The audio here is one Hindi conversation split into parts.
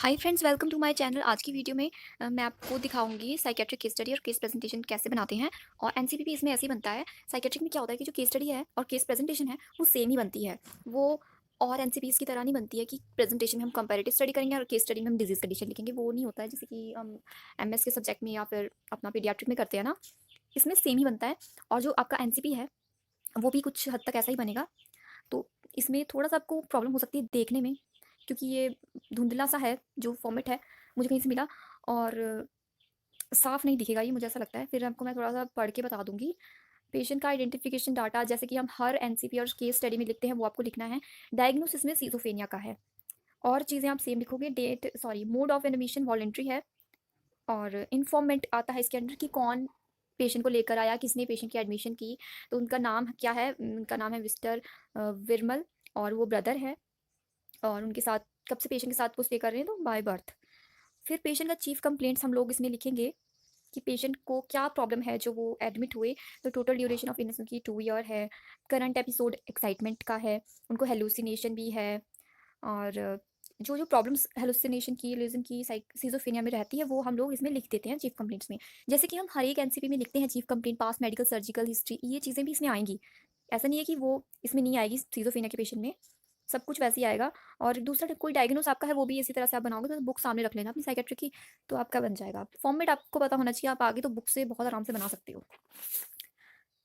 Hi friends, welcome to my channel. आज की वीडियो में मैं आपको दिखाऊंगी साइकेट्रिक केस स्टडी और केस प्रेजेंटेशन कैसे बनाते हैं। और एनसीपीपी इसमें ऐसे ही बनता है। साइकेट्रिक में क्या होता है कि जो केस स्टडी है और केस प्रेजेंटेशन है वो सेम ही बनती है। वो और एनसीपीस की तरह नहीं बनती है कि प्रेजेंटेशन में हम कंपैरेटिव स्टडी करेंगे और केस स्टडी में हम डिजीज कंडीशन लिखेंगे। वो नहीं होता है जैसे कि हम एमएस के सब्जेक्ट में या फिर अपना पीडियाट्रिक में करते हैं ना। इसमें सेम ही बनता है। और जो आपका एनसीपी है वो भी कुछ हद तक ऐसा ही बनेगा। तो इसमें थोड़ा-सा आपको प्रॉब्लम हो सकती है देखने में, क्योंकि ये धुंधला-सा है जो फॉर्मेट है, मुझे कहीं से मिला और साफ़ नहीं दिखेगा ये, मुझे ऐसा लगता है। फिर आपको मैं थोड़ा-सा पढ़ के बता दूँगी। पेशेंट का आइडेंटिफिकेशन डाटा जैसे कि हम हर एनसीपी और केस स्टडी में लिखते हैं, वो आपको लिखना है। डायग्नोसिस में सिज़ोफ्रेनिया का है और चीज़ें आप सेम लिखोगे। मोड ऑफ एडमिशन वॉलंटरी है और इन्फॉर्मेंट आता है इसके अंदर कि कौन पेशेंट को लेकर आया, किसने पेशेंट की एडमिशन की। तो उनका नाम क्या है? उनका नाम है मिस्टर विरमल और वो ब्रदर है। और उनके साथ कब से पेशेंट के साथ वो स्टे कर रहे हैं, तो बाय बर्थ। फिर पेशेंट का चीफ कंप्लेंट्स हम लोग इसमें लिखेंगे कि पेशेंट को क्या प्रॉब्लम है जो वो एडमिट हुए। तो टोटल ड्यूरेशन ऑफ इलनेस उनकी 2 ईयर है। करंट एपिसोड एक्साइटमेंट का है। उनको हेलुसिनेशन भी है। और जो जो प्रॉब्लम्स हेलुसिनेशन की, इल्यूजन की, सिजोफ्रेनिया में रहती है वो हम लोग इसमें लिख देते हैं चीफ कंप्लेंट्स में। जैसे कि हम हर एक एनसीपी में लिखते हैं chief complaint, past medical surgical history, ये चीज़ें भी इसमें आएंगी। ऐसा नहीं है कि वो इसमें नहीं आएगी सिजोफ्रेनिया के पेशेंट में, सब कुछ वैसे ही आएगा। और दूसरा कोई डायग्नोस आपका है वो भी इसी तरह से आप बनाओगे, तो बुक सामने रख लेना अपनी साइकेट्री की, तो आपका बन जाएगा। फॉर्मेट आपको पता होना चाहिए, आप आगे तो बुक से बहुत आराम से बना सकते हो।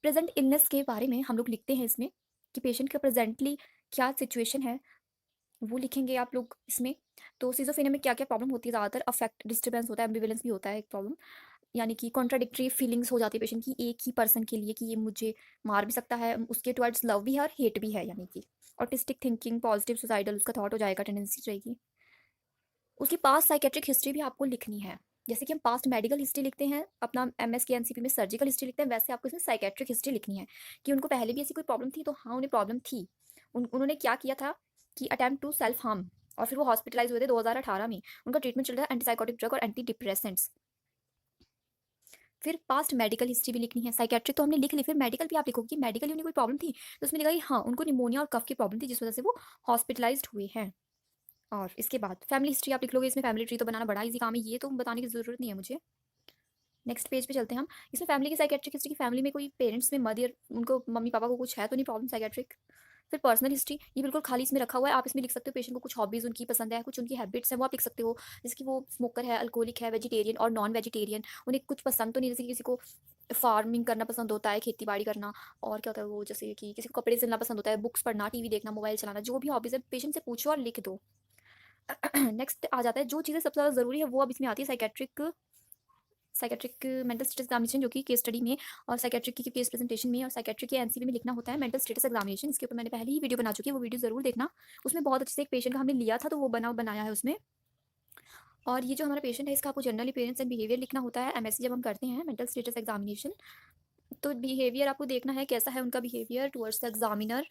प्रेजेंट इलनेस के बारे में हम लोग लिखते हैं इसमें कि पेशेंट का प्रेजेंटली क्या सिचुएशन है, वो लिखेंगे आप लोग इसमें। तो सिज़ोफ्रेनिया में क्या-क्या प्रॉब्लम होती है, ज़्यादातर अफेक्ट डिस्टर्बेंस होता है, एम्बिवेलेंस भी होता है एक प्रॉब्लम। यानी कि कॉन्ट्राडिक्टरी फीलिंग्स हो जाती है पेशेंट की एक ही पर्सन के लिए, कि ये मुझे मार भी सकता है, उसके टुवर्ड्स लव भी है और हेट भी है। यानी कि ऑटिस्टिक थिंकिंग, पॉजिटिव सुसाइडल उसका थॉट हो जाएगा, टेंडेंसी रहेगी। उसकी पास्ट साइकेट्रिक हिस्ट्री भी आपको लिखनी है। जैसे कि हम पास्ट मेडिकल हिस्ट्री लिखते हैं अपना एमएस के एनसीपी में, सर्जिकल हिस्ट्री लिखते हैं, वैसे आपको इसमें साइकेट्रिक हिस्ट्री लिखनी है कि उनको पहले भी ऐसी कोई प्रॉब्लम थी, तो हाँ उन्हें प्रॉब्लम थी। उन्होंने क्या किया था कि अटेम्प्ट टू सेल्फ हार्म, और फिर वो हॉस्पिटलाइज हुए थे 2018 में। उनका ट्रीटमेंट चल रहा है एंटीसाइकोटिक ड्रग और एंटी डिप्रेसेंट्स। फिर पास्ट मेडिकल हिस्ट्री भी लिखनी है। साइकेट्रिक तो हमने लिख ली, फिर मेडिकल भी आप लिखोगे कि मेडिकली उन्हें कोई प्रॉब्लम थी, तो उसमें लिखा कि हाँ उनको निमोनिया और कफ की प्रॉब्लम थी जिस वजह से वो हॉस्पिटलाइज्ड हुए हैं। और इसके बाद फैमिली हिस्ट्री आप लिख लोगे। इसमें फैमिली ट्री तो बनाना बड़ा ईजी काम है, ये तो बताने की ज़रूरत नहीं है मुझे। नेक्स्ट पेज पे चलते हैं हम। इसमें फैमिली की साइकेट्रिक हिस्ट्री की, फैमिली में कोई पेरेंट्स में मदर, उनको मम्मी पापा को कुछ है तो नहीं प्रॉब्लम साइकेट्रिक। फिर पर्सनल हिस्ट्री, ये बिल्कुल खाली इसमें रखा हुआ है, आप इसमें लिख सकते हो पेशेंट को कुछ हॉबीज़ उनकी पसंद है, कुछ उनकी हैबिट्स हैं वो आप लिख सकते हो। जैसे कि वो स्मोकर है, अल्कोहलिक है, वेजिटेरियन और नॉन वेजिटेरियन, उन्हें कुछ पसंद तो नहीं, जैसे कि किसी को फार्मिंग करना पसंद होता है, खेती बाड़ी करना। और क्या होता है वो, जैसे कि किसी को कपड़े सिलना पसंद होता है, बुक्स पढ़ना, टीवी देखना, मोबाइल चलाना, जो भी हॉबीज़ है पेशेंट से पूछो और लिख दो। नेक्स्ट आ जाता है जो चीज़ें सबसे ज़्यादा ज़रूरी है, वो अब इसमें आती है। Psychiatric psychiatric mental status examination, जो कि केस स्टडी में और साइकेट्रिक की केस प्रेजेंटेशन में और साइकेट्रिक के एनसीपी में लिखना होता है। मेंटल स्टेटस एग्जामिनेशन, इसके ऊपर मैंने पहले ही वीडियो बना चुकी है, वो वीडियो जरूर देखना। उसमें बहुत अच्छे से एक पेशेंट का हमने लिया था, तो वो बनाया है उसमें। और ये जो हमारा पेशेंट है इसका आपको जनरल अपीयरेंस एंड बिहेवियर लिखना होता है एमएससी जब हम करते हैं मेंटल स्टेटस एग्जामिनेशन। तो बिहेवियर आपको देखना है कैसा है उनका बिहेवियर टुवर्ड्स द एग्जामिनर।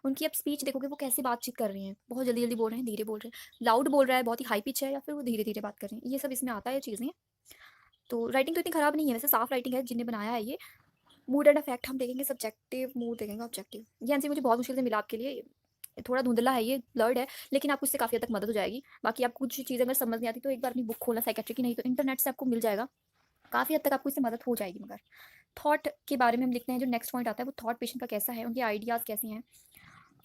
उनकी आप स्पीच देखोगे वो कैसे बातचीत कर रहे हैं, बहुत जल्दी जल्दी बोल रहे हैं, धीरे बोल रहे हैं, लाउड बोल रहा है, बहुत ही हाई पिच है, या फिर वो धीरे धीरे बात कर रहे हैं, ये सब इसमें आता है चीज़ें। तो राइटिंग तो इतनी खराब नहीं है वैसे, साफ राइटिंग है जिन्हें बनाया है ये। मूड एंड अफेक्ट हम देखेंगे, सब्जेक्टिव मूड देखेंगे, ऑब्जेक्टिव। ये आंसर मुझे बहुत मुश्किल से मिला आपके लिए, थोड़ा धुंधला है ये, ब्लर्ड है, लेकिन आपको इससे काफ़ी हद तक मदद हो जाएगी। बाकी आपको कुछ चीज़ अगर समझ नहीं आती तो एक बार अपनी बुक खोलना साइकेट्री की, नहीं तो इंटरनेट से आपको मिल जाएगा, काफ़ी हद तक आपको इससे मदद हो जाएगी। मगर थॉट के बारे में हम लिखते हैं, जो नेक्स्ट पॉइंट आता है वो थॉट पेशेंट का कैसा है, उनके आइडियाज़ कैसे हैं।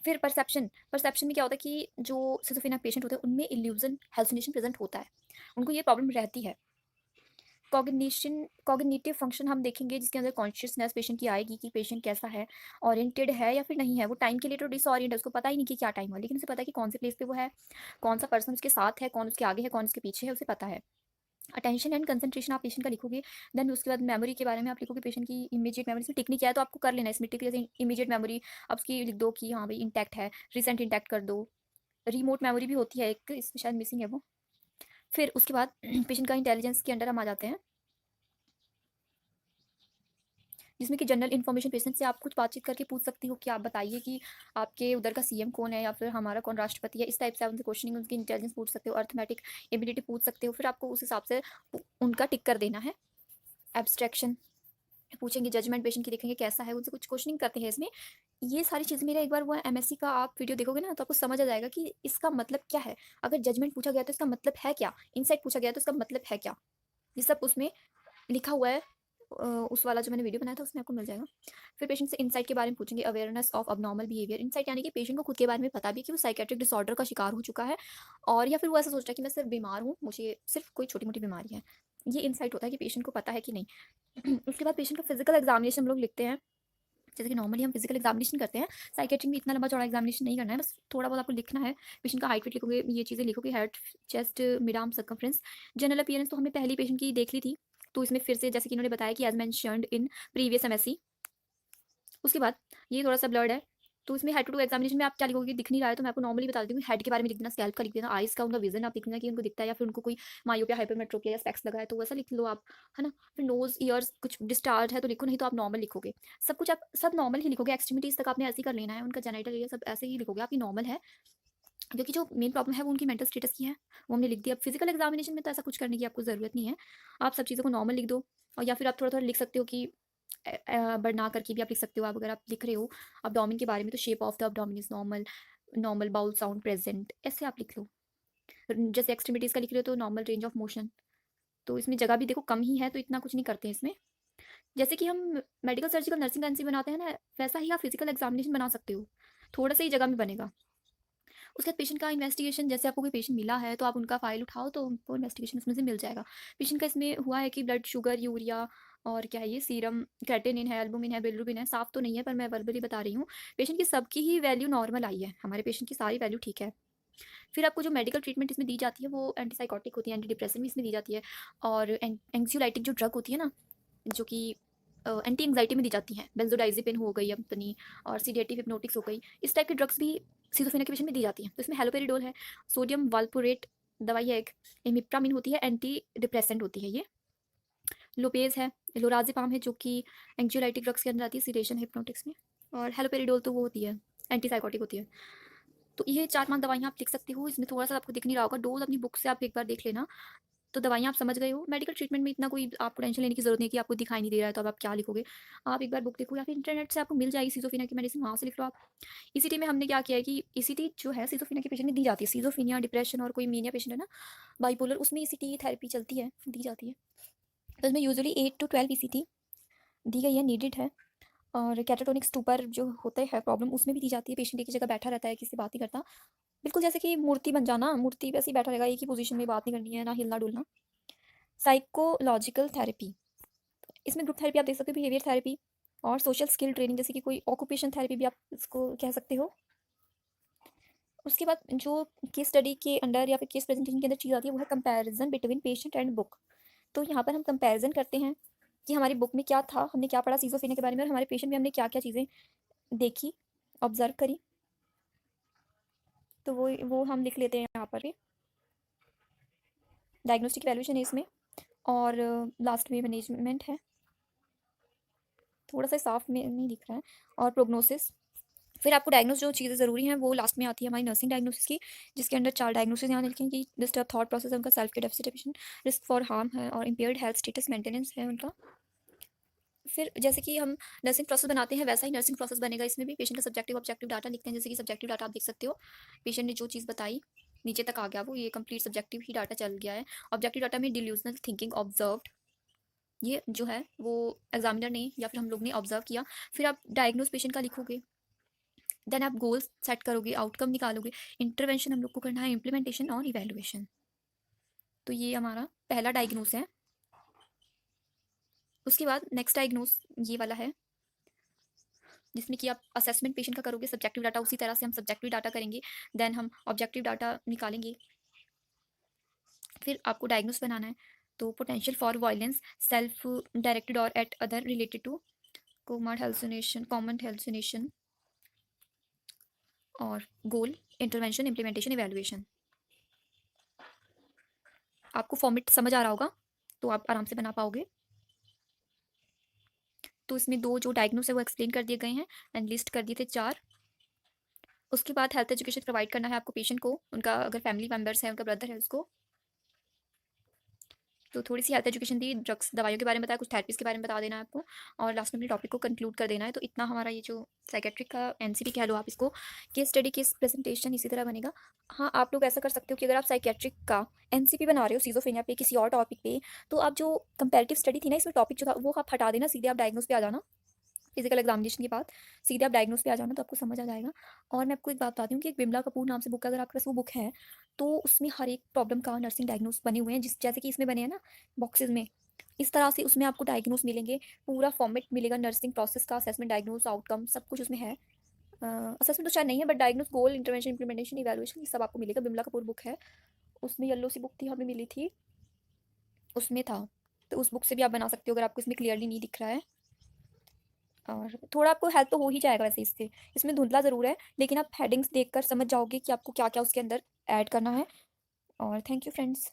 फिर परसेप्शन, परसेप्शन में क्या होता है कि जो सिजोफ्रेनिया पेशेंट होते हैं उनमें इल्यूजन हेलुसिनेशन प्रेजेंट होता है, उनको ये प्रॉब्लम रहती है। कॉग्निशन, कॉग्निटिव फंक्शन हम देखेंगे जिसके अंदर कॉन्शियसनेस पेशेंट की आएगी कि पेशेंट कैसा है, ओरिएंटेड है या फिर नहीं है। वो टाइम के लिए तो डिसओरिएंट है, उसको पता ही नहीं कि क्या टाइम है, लेकिन उसे पता है कि कौन से प्लेस पे वो है, कौन सा पर्सन उसके साथ है, कौन उसके आगे है, कौन उसके पीछे है, उसे पता है। अटेंशन एंड कंसंट्रेशन आप पेशेंट का लिखोगे। देन उसके बाद मेमोरी के बारे में आप लिखोगे, पेशेंट की इमीडिएट मेमोरी। इसमें टिक क्या है तो आपको कर लेना है इसमें टिक, जैसे इमीडिएट मेमोरी आप उसकी लिख दो कि हाँ भाई इंटैक्ट है, रिसेंट इंटैक्ट कर दो। रिमोट मेमोरी भी होती है एक, इसमें शायद मिसिंग है वो। फिर उसके बाद पेशेंट का इंटेलिजेंस के अंडर हम आ जाते हैं, जिसमें कि जनरल इन्फॉर्मेशन पेशेंट से आप कुछ बातचीत करके पूछ सकती हो कि आप बताइए कि आपके उधर का सीएम कौन है, या फिर हमारा कौन राष्ट्रपति है। इस टाइप से आप उनसे क्वेश्चनिंग, उनकी इंटेलिजेंस पूछ सकते हो, अर्थमेटिक एबिलिटी पूछ सकते हो। फिर आपको उस हिसाब से उनका टिक कर देना है। एब्स्ट्रैक्शन पूछेंगे, जजमेंट पेशेंट की देखेंगे कैसा है, उनसे कुछ क्वेश्चनिंग करते हैं इसमें ये सारी चीज़ें मेरा एक बार वो एमएससी का आप वीडियो देखोगे ना तो आपको समझ आ जाएगा कि इसका मतलब क्या है। अगर जजमेंट पूछा गया तो इसका मतलब है क्या? इनसाइट पूछा गया तो इसका मतलब है क्या? ये सब उसमें लिखा हुआ है। उस वाला जो मैंने वीडियो बनाया था उसमें आपको मिल जाएगा। फिर पेशेंट से इनसाइट के बारे में पूछेंगे, awareness of abnormal behaviour. Insight यानी कि पेशेंट को खुद के बारे में पता भी है कि वो साइकियाट्रिक डिसऑर्डर का शिकार हो चुका है, और या फिर वो ऐसा सोच रहा है कि मैं सिर्फ बीमार हूँ, मुझे सिर्फ कोई छोटी-मोटी बीमारी है। ये इनसाइट होता है कि पेशेंट को पता है कि नहीं। उसके बाद पेशेंट का फिजिकल एग्जामिनेशन हम लोग लिखते हैं। जैसे कि नॉर्मली हम फिजिकल एग्जामिनेशन करते हैं, साइकियाट्रिक में इतना लंबा चौड़ा एग्जामिनेशन नहीं करना है, बस थोड़ा बहुत आपको लिखना है। पेशेंट का हाइट वेट लिखोगे, ये चीज़ें लिखोगे, head, chest, mid arm circumference. General appearance तो हमने पहली पेशेंट की देख ली थी, तो इसमें फिर से जैसे कि इन्होंने बताया कि as mentioned in previous MSc. उसके बाद ये थोड़ा सा ब्लर्ड है, तो इसमें हेड टू टू एग्जामिनेशन में आप क्या लिखोगे, दिख नहीं रहा है तो मैं आपको नॉर्मली बता देती हूँ। हेड के बारे में लिख देना, स्कैल्प का लिख देना, आइज़ का उनका विजन आप लिख देना कि उनको दिखता है या फिर उनको कोई मायोपिया, हाइपरमेट्रोपिया या स्पेक्स लगा है तो वैसा लिख लो आप, है ना। फिर नोज, ईयर्स कुछ डिस्चार्ज है तो लिखो, नहीं तो आप नॉर्मल लिखोगे। सब कुछ आप सब नॉर्मल ही लिखोगे, एक्सट्रीमिटीज तक आपने ऐसे ही कर लेना है, उनका जेनिटल एरिया सब ऐसे ही लिखोगे, आपकी नॉर्मल है। क्योंकि जो मेन प्रॉब्लम है वो उनकी मेंटल स्टेटस की है, वो हमने लिख दिया। अब फिजिकल एग्जामिनेशन में तो ऐसा कुछ करने की आपको ज़रूरत नहीं है, आप सब चीज़ों को नॉर्मल लिख दो। और या फिर आप थोड़ा थोड़ा लिख सकते हो कि बना करके भी आप लिख सकते हो। आप अगर आप लिख रहे हो अब्डोमेन के बारे में तो shape of the abdomen is normal, normal bowel sound present, ऐसे आप लिख लो। जैसे एक्सट्रीमिटीज़ का लिख रहे हो तो नॉर्मल रेंज ऑफ मोशन। तो इसमें जगह भी देखो कम ही है तो इतना कुछ नहीं करते हैं इसमें। जैसे कि हम मेडिकल सर्जिकल नर्सिंग का एनसी बनाते हैं ना, वैसा ही आप फिजिकल एग्जामिनेशन बना सकते हो, थोड़ा सा ही जगह में बनेगा। उसके बाद पेशेंट का इन्वेस्टिगेशन, जैसे आपको कोई पेशेंट मिला है तो आप उनका फाइल उठाओ तो उनको इन्वेस्टिगेशन उसमें से मिल जाएगा। पेशेंट का इसमें हुआ है कि ब्लड शुगर, यूरिया, और क्या है ये, सीरम क्रेटिनिन है, एल्बुमिन है, बिलिरुबिन है, साफ तो नहीं है पर मैं वर्बली बता रही हूँ। पेशेंट की सबकी ही वैल्यू नॉर्मल आई है, हमारे पेशेंट की सारी वैल्यू ठीक है। फिर आपको जो मेडिकल ट्रीटमेंट इसमें दी जाती है वो एंटीसाइकोटिक होती है, एंटी डिप्रेसेंट भी इसमें दी जाती है, और एंग्जियोलाइटिक जो ड्रग होती है ना, जो कि एंटी एंग्जाइटी में दी जाती हैं, बेंजोडाइजेपिन हो गई अपनी, और सीडेटिव हिप्नोटिक्स हो गई, इस टाइप की ड्रग्स भी सिजोफ्रेनिया के पेशेंट में दी जाती हैं। तो इसमें हेलोपेरिडोल है, सोडियम वाल्पोरेट दवाई है एक, इमिप्रामिन होती है, एंटी डिप्रेसेंट होती है ये, लोपेज है, लोराजिपाम है जो कि एंग्जियोलाइटिक ड्रग्स के अंदर आती है, सीडेशन हिप्नोटिक्स में, और हेलोपेरिडोल तो वो होती है, एंटीसाइकोटिक होती है। तो ये 4-5 दवाइयाँ आप लिख सकते हो, इसमें थोड़ा-सा आपको दिख नहीं रहा होगा, डोज़ अपनी बुक से आप एक बार देख लेना। तो दवाइयाँ आप समझ गए हो। मेडिकल ट्रीटमेंट में इतना कोई आपको टेंशन लेने की ज़रूरत नहीं है कि आपको दिखाई नहीं दे रहा है तो अब आप क्या लिखोगे। आप एक बार बुक देखो या फिर इंटरनेट से आपको मिल जाएगी सिज़ोफ्रेनिया की मेडिसिन, वहाँ से लिख लो आप। ईसीटी में हमने क्या किया है कि ईसीटी जो है सिज़ोफ्रेनिया के पेशेंट में दी जाती है। सिज़ोफ्रेनिया, डिप्रेशन और कोई मेनिया पेशेंट है ना, बाइपोलर, उसमें ईसीटी थेरेपी चलती है, दी जाती है। तो इसमें यूजुअली 8 टू 12 ईसीटी दी गई है, नीडेड है। और कैटाटोनिक स्टूपर जो होते हैं प्रॉब्लम, उसमें भी दी जाती है। पेशेंट एक ही जगह बैठा रहता है, किसी से बात नहीं करता। बिल्कुल जैसे कि मूर्ति बन जाना, मूर्ति वैसे ही बैठा रहेगा, एक ही पोज़ीशन में, बात नहीं करनी है, ना हिलना-डुलना। साइकोलॉजिकल थेरेपी, इसमें ग्रुप थेरेपी आप देख सकते हो, बिहेवियर थेरेपी, और सोशल स्किल ट्रेनिंग, जैसे कि कोई ऑक्यूपेशन थेरेपी भी आप इसको कह सकते हो। उसके बाद जो केस स्टडी के अंडर या फिर केस प्रेजेंटेशन के अंदर चीज़ आती है वो है comparison between patient and book. तो यहाँ पर हम कंपैरिजन करते हैं कि हमारी बुक में क्या था, हमने क्या पढ़ा सिज़ोफ्रेनिया के बारे में, और हमारे पेशेंट में हमने क्या क्या चीज़ें देखी, ऑब्जर्व करी। तो वो हम लिख लेते हैं यहाँ पर भी। डायग्नोस्टिक वैल्यूएशन है इसमें, और लास्ट में मैनेजमेंट है, थोड़ा सा साफ में नहीं दिख रहा है, और प्रोग्नोसिस। फिर आपको डायग्नोस जो चीज़ें ज़रूरी हैं वो लास्ट में आती है हमारी नर्सिंग डायग्नोसिस की, जिसके अंदर 4 डायग्नोसिस यहाँ लिखें कि डिस्टर्ब थॉट प्रोसेस है उनका, सेल्फ के deficit addition, risk for harm है, और इम्पेयर्ड हेल्थ स्टेटस मेंटेनेंस है उनका। फिर जैसे कि हम नर्सिंग प्रोसेस बनाते हैं वैसा ही नर्सिंग प्रोसेस बनेगा इसमें भी। पेशेंट का सब्जेक्टिव ऑब्जेक्टिव डाटा लिखते हैं, जैसे कि सब्जेक्टिव डाटा आप देख सकते हो, पेशेंट ने जो चीज़ बताई नीचे तक आ गया वो, ये कंप्लीट सब्जेक्टिव ही डाटा चल गया है। ऑब्जेक्टिव डाटा में डिल्यूजनल थिंकिंग ऑब्जर्व्ड, ये जो है वो एग्जामिनर ने या फिर हम लोग ने ऑब्जर्व किया। फिर आप डायग्नोज पेशेंट का लिखोगे, देन आप गोल्स सेट करोगे, आउटकम निकालोगे, इंटरवेंशन हम लोग को करना है, इम्प्लीमेंटेशन और इवैल्यूएशन। तो ये हमारा पहला डायग्नोस है। उसके बाद नेक्स्ट डायग्नोस ये वाला है, जिसमें कि आप असेसमेंट पेशेंट का करोगे, सब्जेक्टिव डाटा उसी तरह से हम सब्जेक्टिव डाटा करेंगे, देन हम ऑब्जेक्टिव डाटा निकालेंगे। फिर आपको डायग्नोस बनाना है, तो potential for violence, self directed और at other related to common hallucination, और गोल, इंटरवेंशन, इम्प्लीमेंटेशन, इवैल्यूएशन। आपको फॉर्मेट समझ आ रहा होगा तो आप आराम से बना पाओगे। तो इसमें 2 जो डायग्नोस है वो एक्सप्लेन कर दिए गए हैं, एंड लिस्ट कर दिए थे 4। उसके बाद हेल्थ एजुकेशन प्रोवाइड करना है आपको पेशेंट को, उनका अगर फैमिली मेम्बर्स है, उनका ब्रदर है उसको। तो थोड़ी-सी हेल्थ एजुकेशन दी, ड्रग्स दवाइयों के बारे में बताया, कुछ थेरेपीज़ के बारे में बता देना है आपको और लास्ट में अपने टॉपिक को कंक्लूड कर देना है। तो इतना हमारा ये जो साइकियाट्रिक का एनसीपी कह लो आप इसको, केस स्टडी, केस प्रेजेंटेशन इसी तरह बनेगा। हाँ, आप लोग ऐसा कर सकते हो कि अगर आप साइकियाट्रिक का एनसीपी बना रहे हो सिज़ोफ्रेनिया पे, किसी और टॉपिक पे, तो आप जो कंपैरेटिव स्टडी थी ना, इसमें टॉपिक जो था वो आप हटा देना, सीधे आप डायग्नोस पे आ जाना। फिजिकल एग्जामिनेशन के बाद सीधे आप डायग्नोस पे आ जाना, तो आपको समझ आ जाएगा। और मैं आपको एक बात बताती हूँ कि एक बिमला कपूर नाम से बुक है, अगर आपके पास वो बुक है, तो उसमें हर एक प्रॉब्लम का नर्सिंग डायग्नोस बने हुए हैं, जिस जैसे कि इसमें बने हैं ना बॉक्सेस में, इस तरह से उसमें आपको डायग्नोस मिलेंगे, पूरा फॉर्मेट मिलेगा नर्सिंग प्रोसेस का, असेसमेंट, डायग्नोस, आउटकम सब कुछ उसमें है। असेसमेंट तो शायद नहीं है, but diagnose, goal, intervention, implementation, evaluation, ये सब आपको मिलेगा। बिमला कपूर बुक है, उसमें येलो सी बुक थी, हमें मिली थी, उसमें था। तो उस बुक से भी आप बना सकते हो, अगर आपको इसमें क्लियरली नहीं दिख रहा है। और थोड़ा आपको हेल्प तो हो ही जाएगा वैसे इससे, इसमें धुंधला ज़रूर है, लेकिन आप हेडिंग्स देखकर समझ जाओगे कि आपको क्या-क्या उसके अंदर ऐड करना है। और थैंक यू फ्रेंड्स।